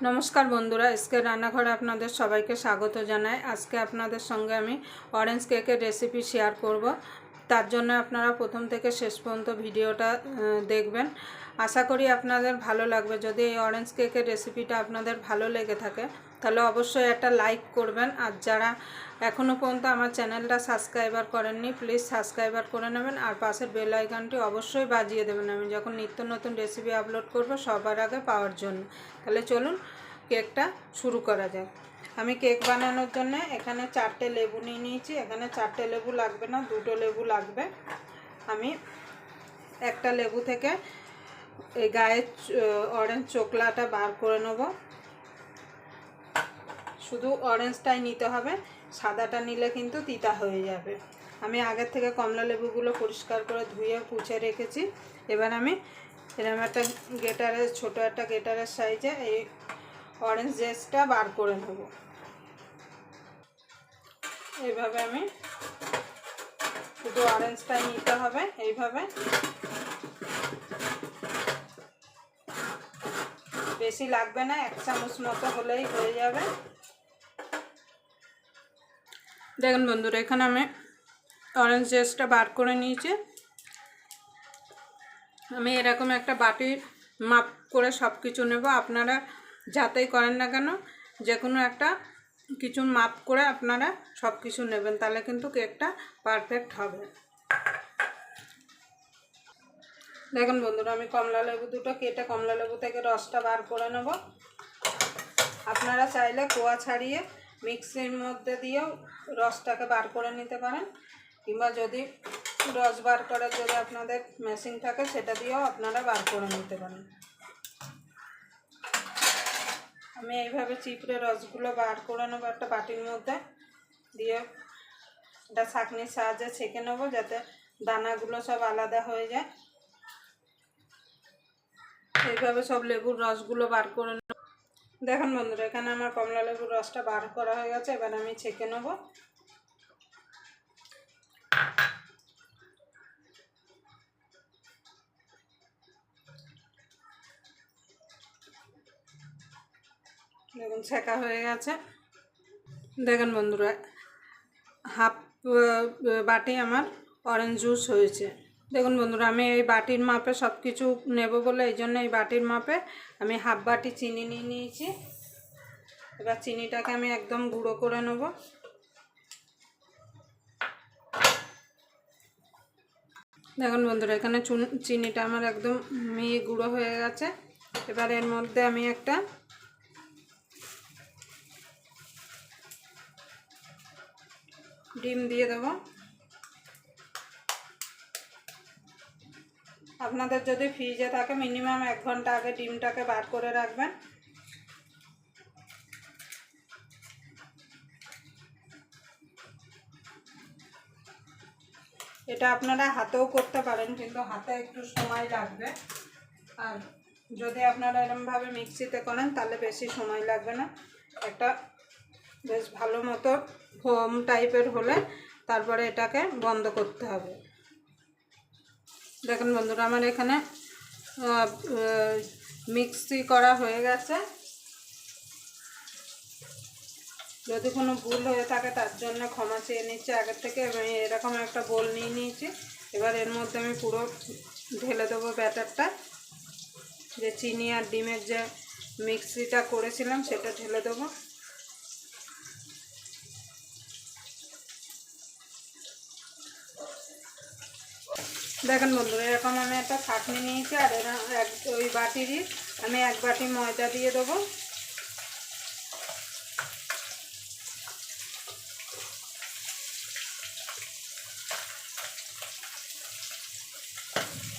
नमस्कार बंधुरा एसके रान्नाघरे आपनादेर सबाइके स्वागत जानाई। आज के आपनादेर संगे आमी ऑरेंज केकेर रेसिपि शेयर करब। तार जोन्नो आपनारा प्रथम थेके शेष पर्यन्त भिडियोटा देखबेन। आशा करी आपनादेर भालो लागबे। यदि एई ऑरेंज केकेर रेसिपिटा आपनादेर भालो लेगे थाके ताहले अवश्यई एकटा लाइक करबेन। आर जारा एखोनो पर्यन्त आमार चैनलटा सबस्क्राइबार करेननि प्लिज सबस्क्राइबार करे नेबेन और पाशेर बेल आइकनटी अवश्यई बाजिए देबेन आमि जखन नित्य नतुन रेसिपि आपलोड करब सबार आगे पाওয়ার জন্য। তাহলে চলুন केकटा शुरू करा जाए। आमी केक बानानोर जन्य एखाने 4टे लेबू निये निয়েছি। एखाने 4टे लेबू लागबे ना, 2টো लेबू लागबे। आमी একটা लेबू থেকে এই গায়ের অরেঞ্জ চোকলাটা বার করে নেব। শুধু অরেঞ্জটাই নিতে হবে, সাদাটা নিলে কিন্তু তিতা হয়ে যাবে। আমি আগের থেকে কমলা লেবুগুলো পরিষ্কার করে ধুয়ে পুছে রেখেছি। এবার আমি এরকম একটা গেটারে, ছোট একটা গেটারের সাইজে এই অরেঞ্জ জেসটা বার করে নেব। এইভাবে আমি শুধু অরেঞ্জটাই নিতে হবে। এইভাবে বেশি লাগবে না, 1 চামচ মতো হলেই হয়ে যাবে। দেখুন বন্ধুরা, এখানে আমি অরেঞ্জ জেসটা বার করে নিয়েছি। আমি এরকম একটা বাটির মাপ করে সব কিছু নেব। আপনারা যাতেই করেন না কেন যে কোনো একটা কিছু মাপ করে আপনারা সব কিছু নেবেন, তাহলে কিন্তু কেকটা পারফেক্ট হবে। দেখুন বন্ধুরা, আমি কমলা লেবু দুটো কেটে কমলা লেবু থেকে রসটা বার করে নেব। আপনারা চাইলে কোয়া ছাড়িয়ে মিক্সির মধ্যে দিয়েও রসটাকে বার করে নিতে পারেন, কিংবা যদি রস বার করার যদি আপনাদের মেশিন থাকে সেটা দিয়েও আপনারা বার করে নিতে পারেন। আমি এইভাবে চিপড়ে রসগুলো বার করে নেব একটা বাটির মধ্যে দিয়ে। এটা ছাঁকনির সাহায্যে ছেঁকে নেব যাতে দানাগুলো সব আলাদা হয়ে যায়। এইভাবে সব লেবুর রসগুলো বার করে নেব। দেখুন বন্ধুরা, এখানে আমার কমলা লেবুর রসটা বার করা হয়ে গেছে। এবার আমি ছেঁকে নেব। দেখুন ছেঁকা হয়ে গেছে। দেখুন বন্ধুরা, হাফ বাটি আমার অরেঞ্জ জুস হয়েছে। দেখুন বন্ধুরা, আমি এই বাটির মাপে সব কিছু নেব বলে এই জন্য এই বাটির মাপে আমি হাফ বাটি চিনি নিয়ে নিয়েছি। এবার চিনিটাকে আমি একদম গুঁড়ো করে নেব। দেখুন বন্ধুরা, এখানে চিনিটা আমার একদম মিহি গুঁড়ো হয়ে গেছে। এবার এর মধ্যে আমি একটা ডিম দিয়ে দেব। আপনাদের যদি ফ্রিজে থাকে মিনিমাম 1 ঘন্টা আগে ডিমটাকে বার করে রাখবেন। এটা আপনারা হাতেও করতে পারেন, কিন্তু হাতে একটু সময় লাগবে। আর যদি আপনারা এরকমভাবে মিক্সিতে করেন তাহলে বেশি সময় লাগবে না। একটা বেশ ভালো মতো ফোম টাইপের হলে তারপরে এটাকে বন্ধ করতে হবে। দেখুন বন্ধুরা, আমার এখানে মিক্সি করা হয়ে গেছে। যদি কোনো ভুল হয়ে থাকে তার জন্য ক্ষমা চেয়ে নিচ্ছি আগের থেকে। আমি এরকম একটা বোল নিয়ে নিয়েছি। এবার এর মধ্যে আমি পুরো ঢেলে দেবো ব্যাটারটা, যে চিনি আর ডিমের যে মিক্সিটা করেছিলাম সেটা ঢেলে দেবো। দেখুন বন্ধুরা, এরকম আমি একটা ছাঁকনি নিয়েছি আর ওই বাটিরই আমি 1 বাটি ময়দা দিয়ে দেবো।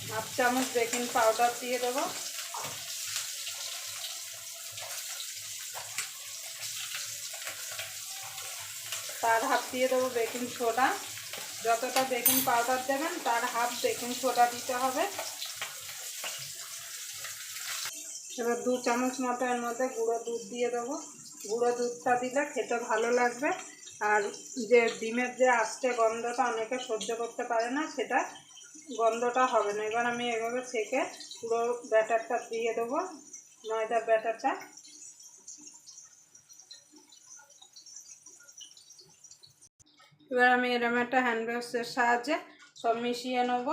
হাফ চামচ বেকিং পাউডার দিয়ে দেবো। তার হাফ দিয়ে দেবো বেকিং সোডা। যতটা বেকিং পাউডার দেবেন তার হাফ বেকিং সোডা দিতে হবে। এবার 2 চামচ মতো এর মধ্যে গুঁড়ো দুধ দিয়ে দেবো। গুঁড়ো দুধটা দিলে খেতে ভালো লাগবে। আর যে ডিমের যে আস্তে গন্ধটা অনেকে সহ্য করতে পারে না, সেটা গন্ধটা হবে না। এবার আমি এভাবে ছেঁকে পুরো ব্যাটারটা দিয়ে দেবো, ময়দার ব্যাটারটা। এবার আমি এরকম একটা হ্যান্ড ব্রাশের সাহায্যে সব মিশিয়ে নেব।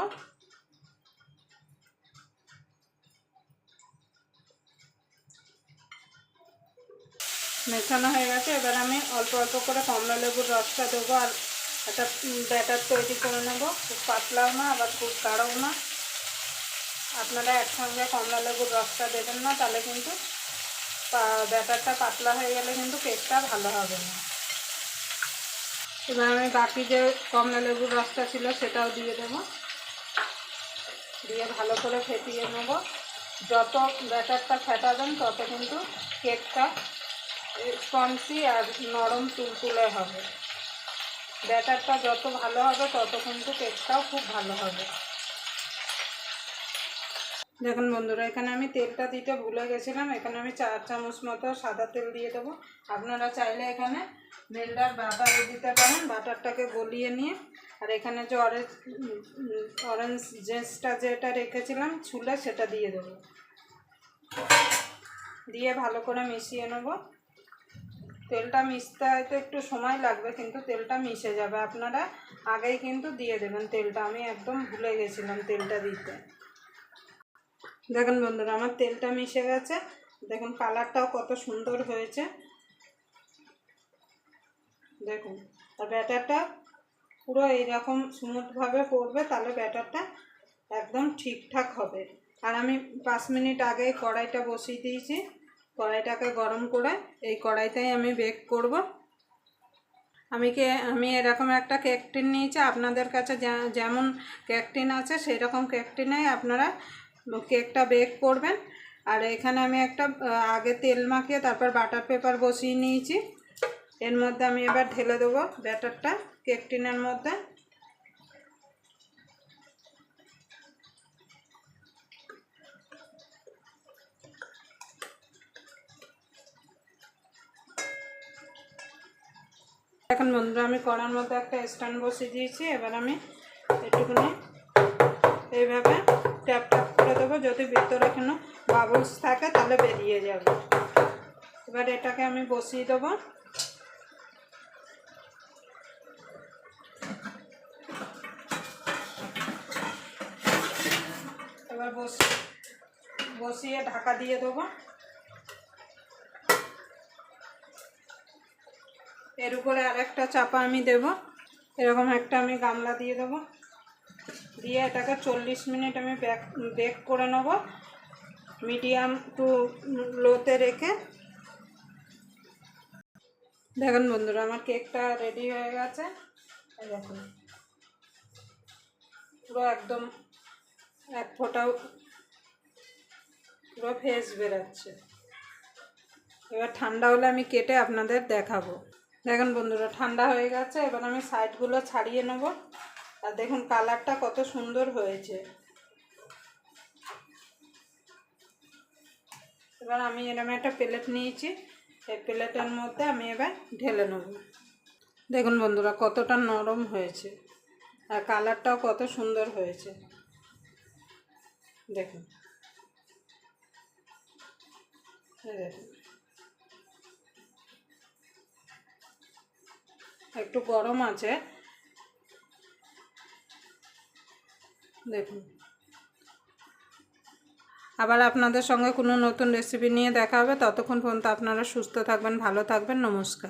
মেশানো হয়ে গেছে। এবার আমি অল্প অল্প করে কমলা লেবুর রসটা দেবো আর একটা ব্যাটার তৈরি করে নেব। খুব পাতলাও না আবার খুব গাঢ়ও না। আপনারা একসঙ্গে কমলা লেবুর রসটা দেবেন না, তাহলে কিন্তু ব্যাটারটা পাতলা হয়ে গেলে কিন্তু কেকটা ভালো হবে না। এবার আমি বাকি যে কমলা লেবুর রসটা ছিল সেটাও দিয়ে দেবো, দিয়ে ভালো করে ফেটিয়ে নেব। যত ব্যাটারটা ফেটাবেন তত কিন্তু কেকটা স্পঞ্জি আর নরম তুলতুলে হবে। ব্যাটারটা যত ভালো হবে তত কিন্তু কেকটাও খুব ভালো হবে। দেখুন বন্ধুরা, এখানে আমি তেলটা দিতে ভুলে গেছিলাম। এখানে আমি 4 চামচ মতো সাদা তেল দিয়ে দেবো। আপনারা চাইলে এখানে মেল্টার বাটারও দিতে পারেন, বাটারটাকে গলিয়ে নিয়ে। আর এখানে যে অরেঞ্জ জেসটা যেটা রেখেছিলাম ছুলে সেটা দিয়ে দেবো, দিয়ে ভালো করে মিশিয়ে নেব। তেলটা মিশতে হয়তো একটু সময় লাগবে, কিন্তু তেলটা মিশে যাবে। আপনারা আগেই কিন্তু দিয়ে দেবেন তেলটা, আমি একদম ভুলে গেছিলাম তেলটা দিতে। দেখুন বন্ধুরা, আমার তেলটা মিশে গেছে। দেখুন কালারটাও কত সুন্দর হয়েছে। দেখুন, আর ব্যাটারটা পুরো এইরকম স্মুথভাবে পড়বে, তাহলে ব্যাটারটা একদম ঠিকঠাক হবে। আর আমি 5 মিনিট আগে কড়াইটা বসিয়ে দিয়েছি। কড়াইটাকে গরম করে এই কড়াইটাই আমি বেক করব। আমি এরকম একটা কেক টিন নিয়েছি। আপনাদের কাছে যেমন কেক টিন আছে সেই রকম কেক টিনেই আপনারা কেকটা বেক করবেন। আর এখানে আমি একটা আগে তেল মাখিয়ে তারপর বাটার পেপার বসিয়ে নিয়েছি। এর মধ্যে আমি এবার ঢেলে দেবো ব্যাটারটা কেক টিনের মধ্যে। এখন বন্ধুরা, আমি কড়ার মধ্যে একটা স্ট্যান্ড বসিয়ে দিয়েছি। এবার আমি একটুখানি এইভাবে ট্যাপ ট্যাপ করে দেবো, যদি ভিতরে কোনো বাবলস থাকে তাহলে বেরিয়ে যাবে। এবার এটাকে আমি বসিয়ে দেবো। এবার বসিয়ে ঢাকা দিয়ে দেবো। এর উপরে আরেকটা চাপা আমি দেব। এরকম একটা আমি গামলা দিয়ে দেবো, দিয়ে এটাকে 40 মিনিট আমি বেক করে নেব, মিডিয়াম টু লোতে রেখে। দেখুন বন্ধুরা, আমার কেকটা রেডি হয়ে গেছে। দেখুন পুরো একদম এক ফোঁটাও পুরো ফেস বেরাচ্ছে। এবার ঠান্ডা হলে আমি কেটে আপনাদের দেখাবো। দেখুন বন্ধুরা, ঠান্ডা হয়ে গেছে। এবার আমি সাইডগুলো ছাড়িয়ে নেব। আর দেখুন কালারটা কত সুন্দর হয়েছে। এবার আমি এরকম একটা প্লেট নিয়েছি, এই প্লেটের মধ্যে আমি এবার ঢেলে নেব। দেখুন বন্ধুরা, কতটা নরম হয়েছে আর কালারটাও কত সুন্দর হয়েছে। দেখুন, দেখুন একটু গরম আছে। দেখুন, আবার আপনাদের সঙ্গে কোনো নতুন রেসিপি নিয়ে দেখা হবে। ততক্ষণ পর্যন্ত আপনারা সুস্থ থাকবেন, ভালো থাকবেন। নমস্কার।